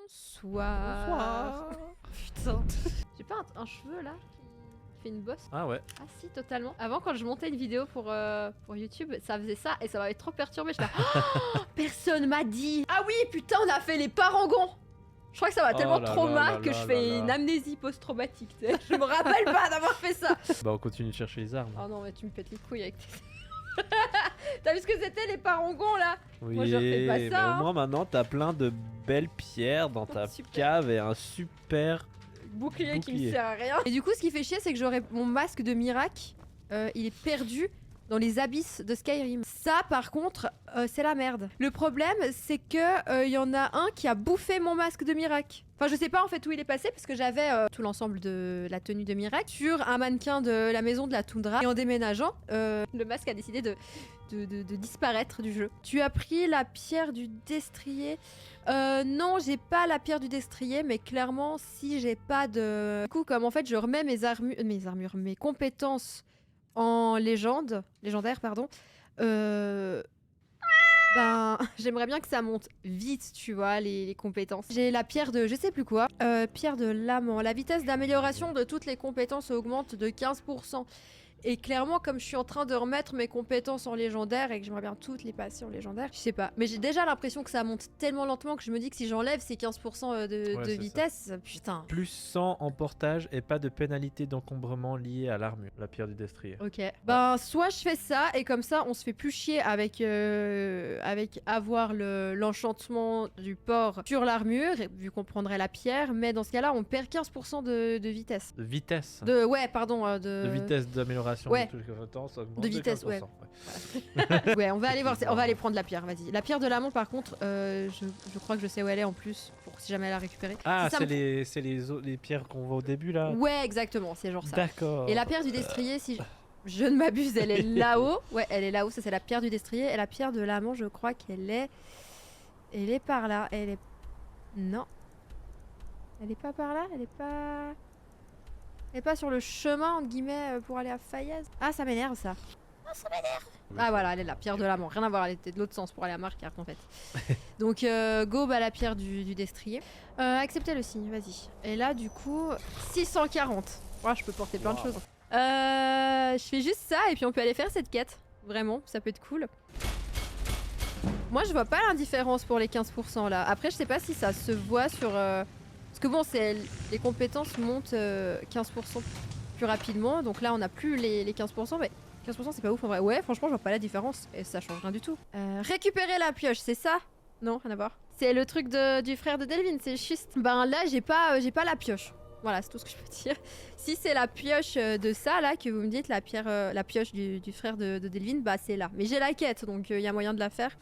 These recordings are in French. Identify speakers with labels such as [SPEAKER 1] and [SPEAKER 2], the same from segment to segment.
[SPEAKER 1] Bonsoir. Putain. J'ai pas un cheveu là qui fait une bosse?
[SPEAKER 2] Ah ouais.
[SPEAKER 1] Ah si, totalement. Avant, quand je montais une vidéo pour YouTube, ça faisait ça et ça m'avait trop perturbé. Je oh, personne m'a dit. Ah oui, putain, on a fait les parangons. Je crois que ça m'a tellement trauma que je fais une amnésie post-traumatique. Je me rappelle pas d'avoir fait ça.
[SPEAKER 2] Bah on continue de chercher les armes.
[SPEAKER 1] Oh non, mais tu me pètes les couilles avec tes... T'as vu ce que c'était les parangons là?
[SPEAKER 2] Oui,
[SPEAKER 1] moi je refais pas
[SPEAKER 2] mais
[SPEAKER 1] ça.
[SPEAKER 2] au moins maintenant t'as plein de belles pierres dans ta cave et un super
[SPEAKER 1] bouclier qui me sert à rien. Et du coup, ce qui fait chier, c'est que j'aurais mon masque de miracle, il est perdu dans les abysses de Skyrim. Ça, par contre, c'est la merde. Le problème, c'est que y en a un qui a bouffé mon masque de miracle. Enfin, je sais pas en fait où il est passé parce que j'avais tout l'ensemble de la tenue de miracle sur un mannequin de la maison de la toundra. Et en déménageant, le masque a décidé de disparaître du jeu. Tu as pris la pierre du destrier. Non, j'ai pas la pierre du destrier, mais clairement, si j'ai pas de... Du coup, comme en fait, je remets mes compétences en légendaire, pardon, ben, j'aimerais bien que ça monte vite, tu vois, les compétences. J'ai la pierre de je sais plus quoi, pierre de l'amant. La vitesse d'amélioration de toutes les compétences augmente de 15%. Et clairement, comme je suis en train de remettre mes compétences en légendaire et que j'aimerais bien toutes les passer en légendaire, je sais pas. Mais j'ai déjà l'impression que ça monte tellement lentement que je me dis que si j'enlève ces 15% de vitesse, putain.
[SPEAKER 2] Plus 100 en portage et pas de pénalité d'encombrement liée à l'armure, la pierre du destrier.
[SPEAKER 1] Ok. Ben, soit je fais ça et comme ça, on se fait plus chier avec avoir l'enchantement du port sur l'armure, vu qu'on prendrait la pierre, mais dans ce cas-là, on perd 15% de vitesse.
[SPEAKER 2] De vitesse.
[SPEAKER 1] Ouais, pardon.
[SPEAKER 2] De vitesse d'amélioration.
[SPEAKER 1] Ouais.
[SPEAKER 2] De toutes les compétences augmente
[SPEAKER 1] de vitesse,
[SPEAKER 2] 15%,
[SPEAKER 1] ouais. Ouais, on va aller voir, on va aller prendre la pierre, vas-y. La pierre de l'amont, par contre, je crois que je sais où elle est en plus, pour si jamais elle a récupéré.
[SPEAKER 2] Ah, c'est les pierres qu'on voit au début là.
[SPEAKER 1] Ouais, exactement, c'est genre ça.
[SPEAKER 2] D'accord.
[SPEAKER 1] Et la pierre du destrier, si je ne m'abuse, elle est là-haut. Ouais, elle est là-haut, ça c'est la pierre du destrier. Et la pierre de l'amont, je crois qu'elle est... Elle est par là, elle est... Non. Elle est pas par là, elle est pas... Elle est pas sur le chemin, entre guillemets, pour aller à Fayez. Ah, ça m'énerve, ça. Ah, ça m'énerve. Ah, voilà, elle est là, pierre de l'amont. Rien à voir, elle était de l'autre sens pour aller à Marquard, en fait. Donc, go, bah, la pierre du destrier. Acceptez le signe, vas-y. Et là, du coup, 640. Ouais, je peux porter plein de choses. Je fais juste ça, et puis on peut aller faire cette quête. Vraiment, ça peut être cool. Moi, je vois pas l'indifférence pour les 15% là. Après, je sais pas si ça se voit sur... Parce que bon, les compétences montent 15% plus rapidement. Donc là, on n'a plus les 15%. Mais 15% c'est pas ouf en vrai. Ouais, franchement, je vois pas la différence. Et ça change rien du tout. Récupérer la pioche, c'est ça? Non, rien à voir. C'est le truc du frère de Delvin, c'est juste. Ben là, j'ai pas la pioche. Voilà, c'est tout ce que je peux dire. Si c'est la pioche de ça, là, que vous me dites, la pioche du frère de Delvin, bah c'est là. Mais j'ai la quête, donc il y a moyen de la faire.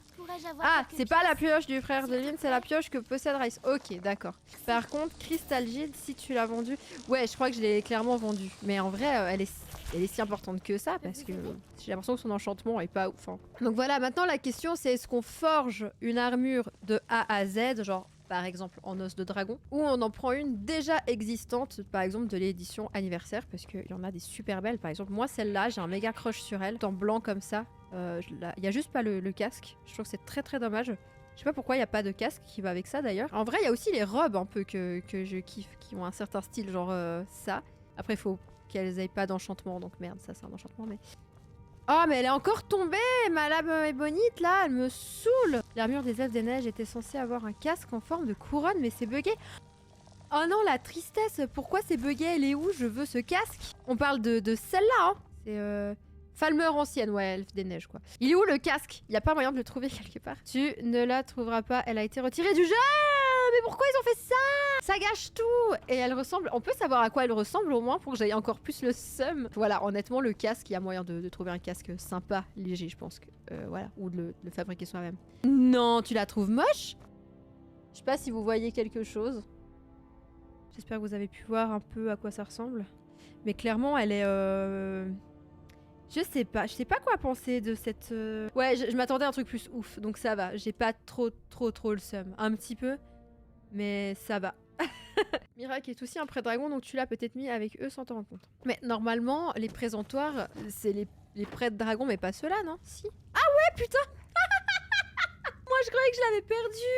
[SPEAKER 1] Ah, c'est pas la pioche du frère de Delvin, c'est la pioche que possède Rice. Ok, d'accord. Par contre, Crystal Gilde, si tu l'as vendue... Ouais, je crois que je l'ai clairement vendue. Mais en vrai, elle est si importante que ça, parce que j'ai l'impression que son enchantement est pas ouf. Hein. Donc voilà, maintenant la question c'est est-ce qu'on forge une armure de A à Z, genre... par exemple en os de dragon, ou on en prend une déjà existante, par exemple de l'édition anniversaire, parce qu'il y en a des super belles. Par exemple, moi celle-là, j'ai un méga crush sur elle, en blanc comme ça. Il y a juste pas le casque. Je trouve que c'est très très dommage. Je sais pas pourquoi il y a pas de casque qui va avec ça d'ailleurs. En vrai, il y a aussi les robes un peu que je kiffe, qui ont un certain style, genre ça. Après, il faut qu'elles aient pas d'enchantement, donc merde, ça c'est un enchantement, mais... Oh, mais elle est encore tombée, ma lame ébonite, là, elle me saoule. L'armure des elfes des neiges était censée avoir un casque en forme de couronne, mais c'est bugué. Oh non, la tristesse, pourquoi c'est bugué? Elle est où? Je veux ce casque. On parle de celle-là, hein. C'est Falmer ancienne, ouais, elfe des neiges, quoi. Il est où le casque? Il y a pas moyen de le trouver quelque part. Tu ne la trouveras pas, elle a été retirée du jeu. Mais pourquoi ils ont fait ça? Ça gâche tout. Et elle ressemble... On peut savoir à quoi elle ressemble au moins pour que j'aille encore plus le seum. Voilà, honnêtement, le casque, il y a moyen de trouver un casque sympa, léger, je pense que... voilà, ou de le fabriquer soi-même. Non, tu la trouves moche? Je sais pas si vous voyez quelque chose. J'espère que vous avez pu voir un peu à quoi ça ressemble. Mais clairement, elle est... je sais pas quoi penser de cette... Ouais, je m'attendais à un truc plus ouf, donc ça va. J'ai pas trop le seum. Un petit peu, mais ça va. Miracle est aussi un prêtre dragon, donc tu l'as peut-être mis avec eux sans t'en rendre compte. Mais normalement, les présentoirs, c'est les prêtres dragons, mais pas ceux-là, non? Si. Ah ouais, putain. Moi, je croyais que je l'avais perdu.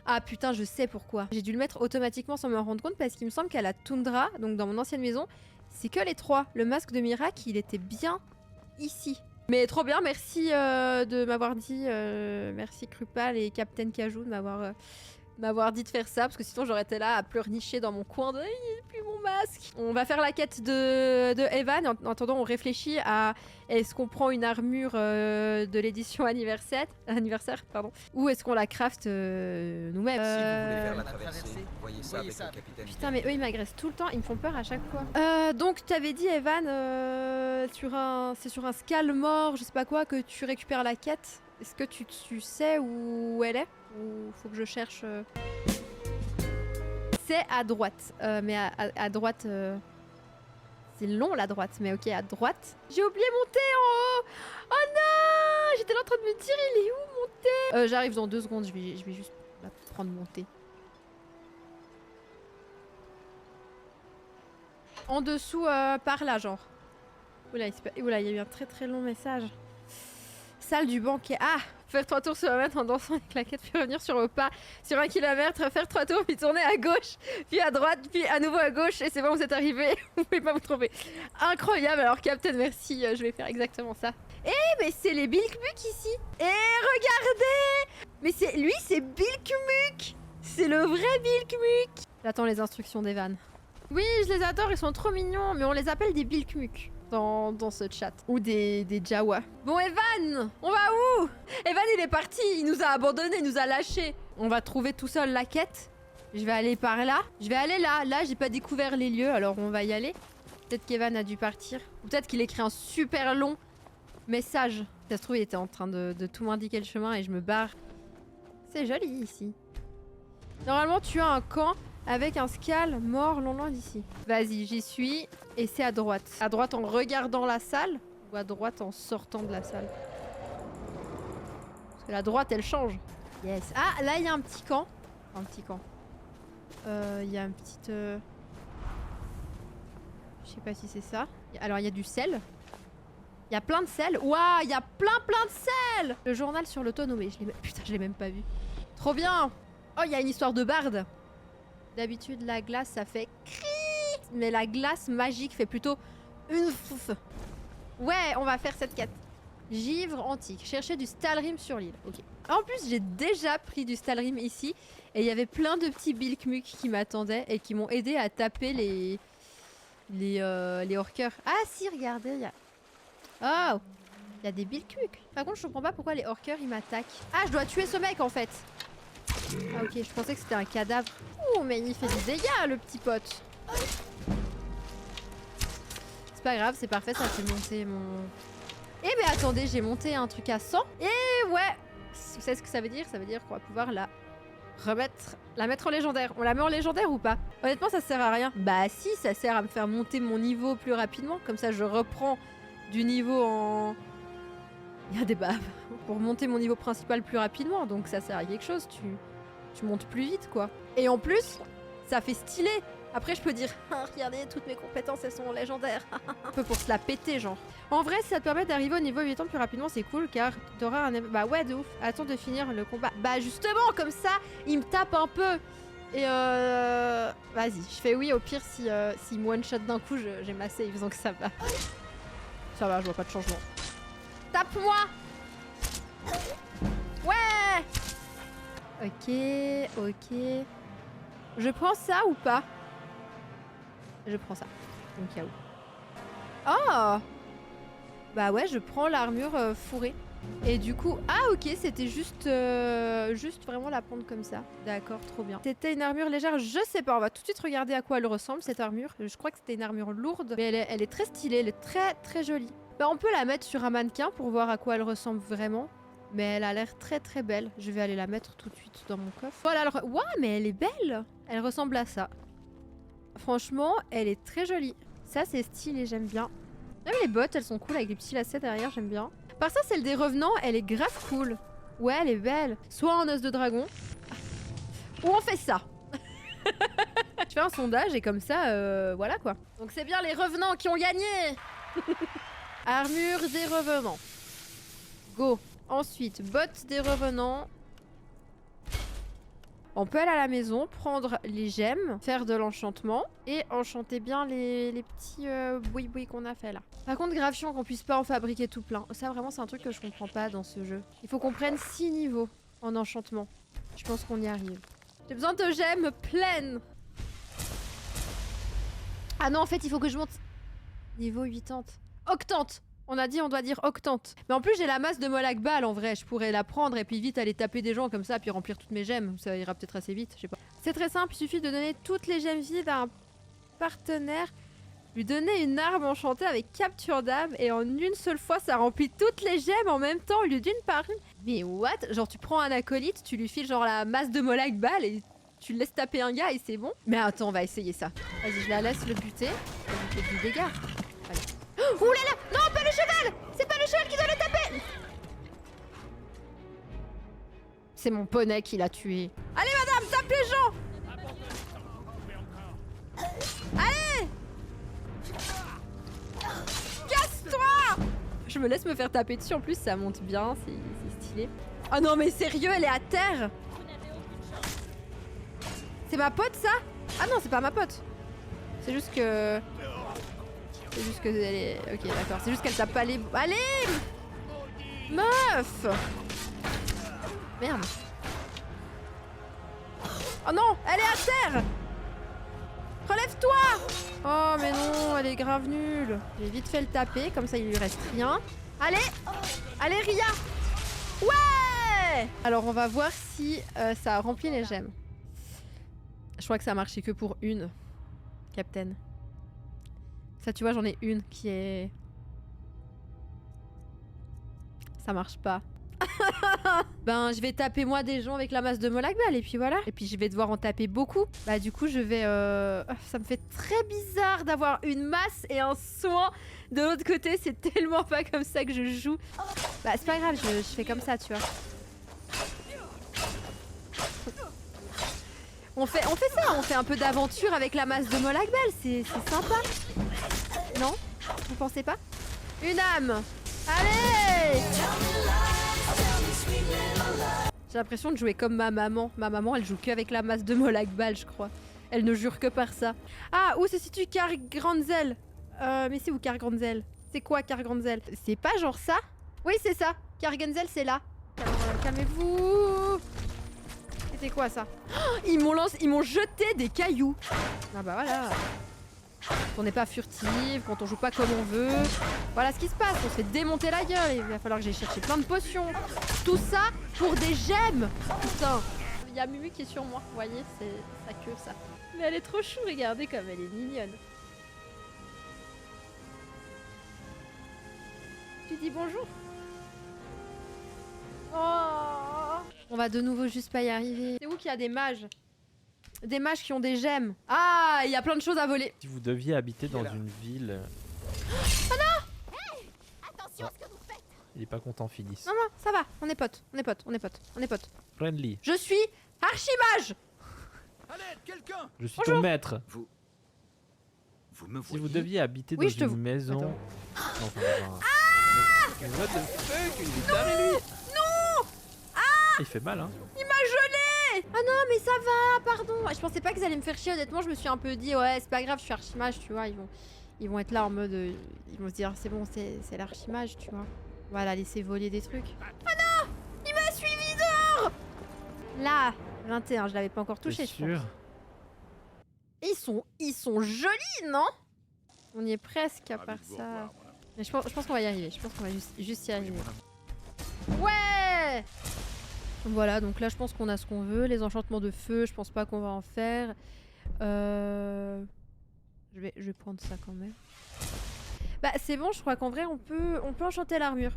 [SPEAKER 1] Ah putain, je sais pourquoi. J'ai dû le mettre automatiquement sans me rendre compte parce qu'il me semble qu'à la toundra, donc dans mon ancienne maison, c'est que les 3. Le masque de Miracle, il était bien ici. Mais trop bien, merci de m'avoir dit, merci Krupal et Captain Cajou de m'avoir dit de faire ça, parce que sinon j'aurais été là à pleurnicher dans mon coin de « il n'est plus mon masque ». On va faire la quête de Evan. En attendant, on réfléchit à est-ce qu'on prend une armure de l'édition anniversaire, pardon, ou est-ce qu'on la craft nous-mêmes.
[SPEAKER 3] Si vous voulez faire la traversée, voyez ça avec le capitaine.
[SPEAKER 1] Putain, mais eux ils m'agressent tout le temps, ils me font peur à chaque fois. Donc t'avais dit Evan, c'est sur un scal mort, je sais pas quoi, que tu récupères la quête. Est-ce que tu sais où elle est? Ou faut que je cherche C'est à droite, mais à droite... C'est long la droite, mais ok, à droite. J'ai oublié monter en haut. Oh non, j'étais là en train de me dire, il est où monter? J'arrive dans 2 secondes, je vais juste prendre monter. En dessous, par là, genre. Oula, il y a eu un très long message. Salle du banquet. Ah, faire 3 tours sur la mètre en dansant avec la quête, puis revenir sur vos pas. Sur 1 kilomètre, faire 3 tours, puis tourner à gauche, puis à droite, puis à nouveau à gauche. Et c'est bon, vous êtes arrivé. Vous pouvez pas vous tromper. Incroyable. Alors, Captain, merci. Je vais faire exactement ça. Eh, mais c'est les Bilkmuk ici. Et regardez. Mais lui, c'est Bilkmuk. C'est le vrai Bilkmuk. J'attends les instructions d'Evan. Oui, je les adore. Ils sont trop mignons. Mais on les appelle des Bilkmuk. Dans ce chat. Ou des Jawa. Bon, Evan, on va où? Evan, il est parti. Il nous a abandonnés, il nous a lâchés. On va trouver tout seul la quête. Je vais aller par là. Je vais aller là. Là, j'ai pas découvert les lieux, alors on va y aller. Peut-être qu'Evan a dû partir. Ou peut-être qu'il écrit un super long message. Ça se trouve, il était en train de tout m'indiquer le chemin et je me barre. C'est joli ici. Normalement, tu as un camp avec un scal mort long d'ici. Vas-y, j'y suis. Et c'est à droite. À droite en regardant la salle ou à droite en sortant de la salle? Parce que la droite, elle change. Yes. Ah, là, il y a un petit camp. Un petit camp. Il y a un petit... Je sais pas si c'est ça. Alors, il y a du sel. Il y a plein de sel. Waouh, il y a plein de sel. Le journal sur l'autonomie. Putain, je l'ai même pas vu. Trop bien. Oh, il y a une histoire de barde. D'habitude, la glace, ça fait cri. Mais la glace magique fait plutôt une fouf. Ouais, on va faire cette quête. Givre antique. Chercher du stalrim sur l'île. Ok. En plus, j'ai déjà pris du stalrim ici. Et il y avait plein de petits bilkmuk qui m'attendaient et qui m'ont aidé à taper les orqueurs. Ah si, regardez, il y a... Oh, il y a des bilkmuk. Par contre, je comprends pas pourquoi les orqueurs, ils m'attaquent. Ah, je dois tuer ce mec, en fait. Ah ok, je pensais que c'était un cadavre. Ouh, mais il fait du dégât, le petit pote. C'est pas grave, c'est parfait, ça fait monter mon... Eh mais attendez, j'ai monté un truc à 100. Et ouais, vous savez ce que ça veut dire? Ça veut dire qu'on va pouvoir la mettre en légendaire. On la met en légendaire ou pas? Honnêtement, ça sert à rien. Bah si, ça sert à me faire monter mon niveau plus rapidement. Comme ça, je reprends du niveau en... Il y a des baves. Pour monter mon niveau principal plus rapidement. Donc ça sert à quelque chose. Tu montes plus vite, quoi. Et en plus, ça fait stylé. Après, je peux dire, ah, regardez, toutes mes compétences, elles sont légendaires. Un peu pour se la péter, genre. En vrai, si ça te permet d'arriver au niveau 8 ans plus rapidement, c'est cool, car t'auras un... Bah ouais, de ouf. Attends de finir le combat. Bah justement, comme ça, il me tape un peu. Et vas-y, je fais oui, au pire, si me one-shot d'un coup, j'ai ma save, donc ça va. Ça va, je vois pas de changement. Tape-moi! Ouais! Ok. Je prends ça ou pas? Je prends ça. Donc il y a où? Oh! Bah ouais, je prends l'armure fourrée. Et du coup... Ah ok, c'était juste vraiment la prendre comme ça. D'accord, trop bien. C'était une armure légère, je sais pas. On va tout de suite regarder à quoi elle ressemble, cette armure. Je crois que c'était une armure lourde. Mais elle est très stylée, elle est très jolie. Bah on peut la mettre sur un mannequin pour voir à quoi elle ressemble vraiment. Mais elle a l'air très belle. Je vais aller la mettre tout de suite dans mon coffre. Voilà, alors... Ouah, mais elle est belle! Elle ressemble à ça. Franchement, elle est très jolie. Ça, c'est stylé, j'aime bien. Même les bottes, elles sont cool avec des petits lacets derrière, j'aime bien. Par ça, celle des revenants, elle est grave cool. Ouais, elle est belle. Soit en os de dragon. Ou on fait ça. Je fais un sondage et comme ça, voilà quoi. Donc c'est bien les revenants qui ont gagné. Armure des revenants. Go. Ensuite, bottes des revenants. On peut aller à la maison, prendre les gemmes, faire de l'enchantement et enchanter bien les petits boui-boui qu'on a fait là. Par contre, grave chiant qu'on puisse pas en fabriquer tout plein. Ça vraiment c'est un truc que je comprends pas dans ce jeu. Il faut qu'on prenne 6 niveaux en enchantement. Je pense qu'on y arrive. J'ai besoin de gemmes pleines. Ah non, en fait, il faut que je monte niveau 80. Octante. On a dit, on doit dire octante. Mais en plus, j'ai la masse de Molag Bal en vrai. Je pourrais la prendre et puis vite aller taper des gens comme ça, puis remplir toutes mes gemmes. Ça ira peut-être assez vite, je sais pas. C'est très simple, il suffit de donner toutes les gemmes vides à un partenaire, lui donner une arme enchantée avec capture d'âme, et en une seule fois, ça remplit toutes les gemmes en même temps au lieu d'une par une. Mais what? Genre, tu prends un acolyte, tu lui files genre la masse de Molag Bal et tu le laisses taper un gars et c'est bon. Mais attends, on va essayer ça. Vas-y, je la laisse le buter. Ça lui fait du dégât. Ouh là là! Non, pas le cheval! C'est pas le cheval qui doit le taper! C'est mon poney qui l'a tué. Allez madame, tape les gens! Allez! Casse-toi! Je me laisse me faire taper dessus, en plus ça monte bien, c'est stylé. Oh non mais sérieux, elle est à terre! C'est ma pote ça? Ah non, c'est pas ma pote. C'est juste que... C'est juste que elle est... Ok, d'accord. C'est juste qu'elle tape pas les... Allez! Meuf! Merde. Oh non! Elle est à terre! Relève-toi! Oh mais non, elle est grave nulle. J'ai vite fait le taper, comme ça il lui reste rien. Allez! Allez Ria! Ouais! Alors on va voir si ça a rempli les gemmes. Je crois que ça a marché que pour une. Captain. Ça, tu vois, j'en ai une qui est... Ça marche pas. Ben, je vais taper moi des gens avec la masse de Molag Bal et puis voilà. Et puis je vais devoir en taper beaucoup. Bah du coup, je vais... Ça me fait très bizarre d'avoir une masse et un soin de l'autre côté. C'est tellement pas comme ça que je joue. Bah c'est pas grave, je fais comme ça, tu vois. On fait ça, on fait un peu d'aventure avec la masse de Molag Bal, c'est sympa. Non? Vous pensez pas? Une âme! Allez! J'ai l'impression de jouer comme ma maman. Ma maman, elle joue qu'avec la masse de Molag Bal, je crois. Elle ne jure que par ça. Ah, où se situe Kargranzel? Mais c'est où Kargranzel? C'est quoi Kargranzel? C'est pas genre ça? Oui, c'est ça. Kargranzel, c'est là. Calmez-vous. C'était quoi ça? Oh, ils m'ont jeté des cailloux. Ah bah voilà. Quand on n'est pas furtive, quand on joue pas comme on veut. Voilà ce qui se passe, on se fait démonter la gueule. Il va falloir que j'aille chercher plein de potions. Tout ça pour des gemmes. Putain. Il y a Mumu qui est sur moi, vous voyez, c'est sa queue ça. Mais elle est trop chou, regardez comme elle est mignonne. Tu dis bonjour? Oh. On va de nouveau juste pas y arriver. C'est où qu'il y a des mages? Des mages qui ont des gemmes. Ah, il y a plein de choses à voler.
[SPEAKER 2] Si vous deviez habiter dans une ville...
[SPEAKER 1] Oh non! Hey, attention à ce que vous faites.
[SPEAKER 2] Il est pas content, Phyllis.
[SPEAKER 1] Non, non, ça va. On est potes. On est potes. On est potes. On est potes.
[SPEAKER 2] Friendly.
[SPEAKER 1] Je suis archimage.
[SPEAKER 3] À l'aide, quelqu'un!
[SPEAKER 2] Je suis
[SPEAKER 1] Bonjour.
[SPEAKER 2] ton maître.
[SPEAKER 3] Vous me
[SPEAKER 2] Si vous
[SPEAKER 3] voyez?
[SPEAKER 2] deviez habiter
[SPEAKER 1] Oui,
[SPEAKER 2] dans
[SPEAKER 1] je te
[SPEAKER 2] une
[SPEAKER 1] vois.
[SPEAKER 2] maison...
[SPEAKER 1] Attends.
[SPEAKER 2] Non, enfin, mais what the fuck? Une guitare et lui.
[SPEAKER 1] Non!
[SPEAKER 2] Il fait mal, hein.
[SPEAKER 1] Il m'a gelé. Ah non, mais ça va, pardon. Je pensais pas qu'ils allaient me faire chier, honnêtement. Je me suis un peu dit, ouais, c'est pas grave, je suis archimage, tu vois. Ils vont être là en mode... ils vont se dire, c'est bon, c'est l'archimage, tu vois. Voilà, laisser voler des trucs. Ah non! Il m'a suivi dehors! Là, 21, je l'avais pas encore touché,
[SPEAKER 2] T'es
[SPEAKER 1] je pense.
[SPEAKER 2] sûr?
[SPEAKER 1] Ils sont jolis, non? On y est presque à part ça. Mais je pense qu'on va y arriver. Je pense qu'on va juste y arriver. Ouais! Voilà, donc là je pense qu'on a ce qu'on veut. Les enchantements de feu, je pense pas qu'on va en faire. Je vais prendre ça quand même. Bah c'est bon, je crois qu'en vrai on peut enchanter l'armure.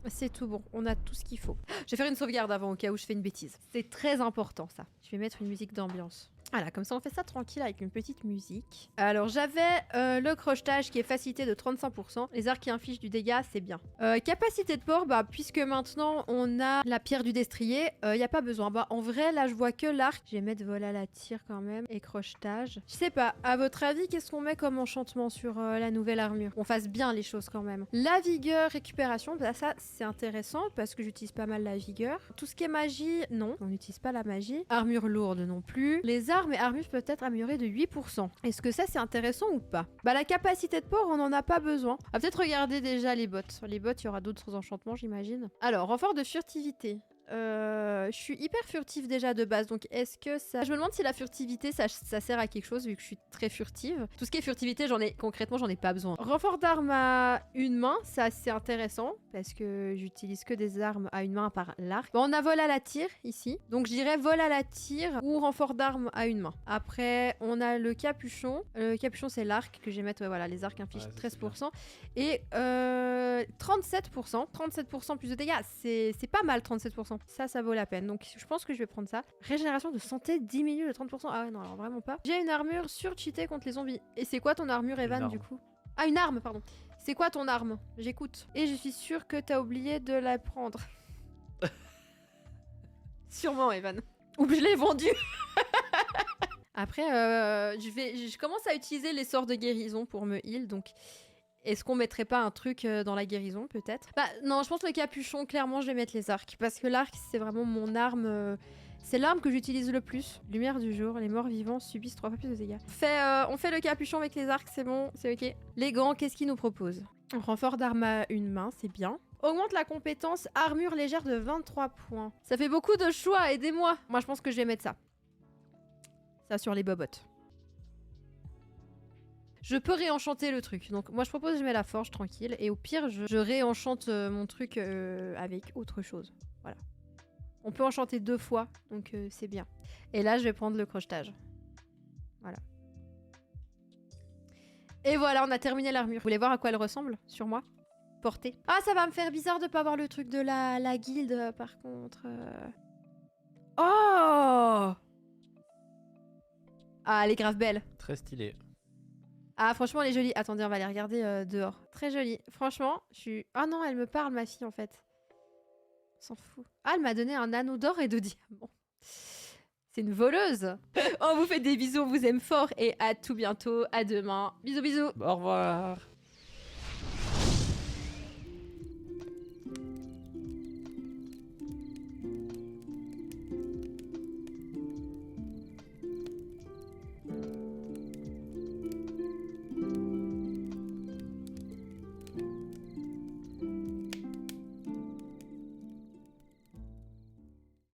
[SPEAKER 1] C'est tout bon, on a tout ce qu'il faut. Je vais faire une sauvegarde avant au cas où je fais une bêtise. C'est très important ça. Je vais mettre une musique d'ambiance. Voilà, comme ça on fait ça tranquille avec une petite musique. Alors j'avais le crochetage qui est facilité de 35%. Les arcs qui infligent du dégât, c'est bien. Capacité de port, bah puisque maintenant on a la pierre du destrier, y a pas besoin. Bah en vrai là je vois que l'arc. Je vais mettre vol à la tire quand même et crochetage. Je sais pas, à votre avis qu'est-ce qu'on met comme enchantement sur la nouvelle armure? On fasse bien les choses quand même. La vigueur, récupération, bah ça c'est intéressant parce que j'utilise pas mal la vigueur. Tout ce qui est magie, non, on n'utilise pas la magie. Armure lourde non plus. Les armes et armures peuvent être améliorées de 8%. Est-ce que ça c'est intéressant ou pas? Bah la capacité de port on en a pas besoin. On va peut-être regarder déjà les bottes. Les bottes il y aura d'autres enchantements j'imagine. Alors renfort de furtivité. Je suis hyper furtive déjà de base, donc est-ce que ça... Je me demande si la furtivité ça sert à quelque chose vu que je suis très furtive. Tout ce qui est furtivité, concrètement j'en ai pas besoin. Renfort d'armes à une main, ça c'est intéressant parce que j'utilise que des armes à une main par l'arc. Bon, on a vol à la tire ici, donc je dirais vol à la tire ou renfort d'armes à une main. Après on a le capuchon. Le capuchon c'est l'arc que je vais mettre, ouais voilà, les arcs infligent 13%. Et 37%. 37% plus de dégâts, c'est pas mal 37%. Ça vaut la peine. Donc je pense que je vais prendre ça. Régénération de santé diminue de 30%. Ah ouais, non, alors vraiment pas. J'ai une armure sur-cheatée contre les zombies. Et c'est quoi ton armure, Evan, du coup? Ah, une arme, pardon. C'est quoi ton arme? J'écoute. Et je suis sûre que t'as oublié de la prendre. Sûrement, Evan. Ou je l'ai vendue. Après, je commence à utiliser les sorts de guérison pour me heal, donc... Est-ce qu'on mettrait pas un truc dans la guérison, peut-être? Bah non, je pense que le capuchon, clairement, je vais mettre les arcs. Parce que l'arc, c'est vraiment mon arme... C'est l'arme que j'utilise le plus. Lumière du jour, les morts vivants subissent 3 fois plus de dégâts. On fait le capuchon avec les arcs, c'est bon, c'est ok. Les gants, qu'est-ce qu'ils nous proposent? Renfort d'arme à une main, c'est bien. Augmente la compétence armure légère de 23 points. Ça fait beaucoup de choix, aidez-moi. Moi, je pense que je vais mettre ça. Ça sur les bobottes. Je peux réenchanter le truc. Donc moi je propose que je mets la forge tranquille. Et au pire je réenchante mon truc avec autre chose. Voilà. On peut enchanter 2 fois. Donc c'est bien. Et là je vais prendre le crochetage. Voilà. Et voilà, on a terminé l'armure. Vous voulez voir à quoi elle ressemble sur moi? Portée. Ah, ça va me faire bizarre de pas avoir le truc de la guilde par contre. Oh! Ah, elle est grave belle.
[SPEAKER 2] Très stylée.
[SPEAKER 1] Ah, franchement, elle est jolie. Attendez, on va aller regarder dehors. Très jolie. Franchement, je suis... Ah non, elle me parle, ma fille, en fait. On s'en fout. Ah, elle m'a donné un anneau d'or et de diamants. C'est une voleuse. On vous fait des bisous, on vous aime fort. Et à tout bientôt. À demain. Bisous, bisous.
[SPEAKER 2] Au revoir.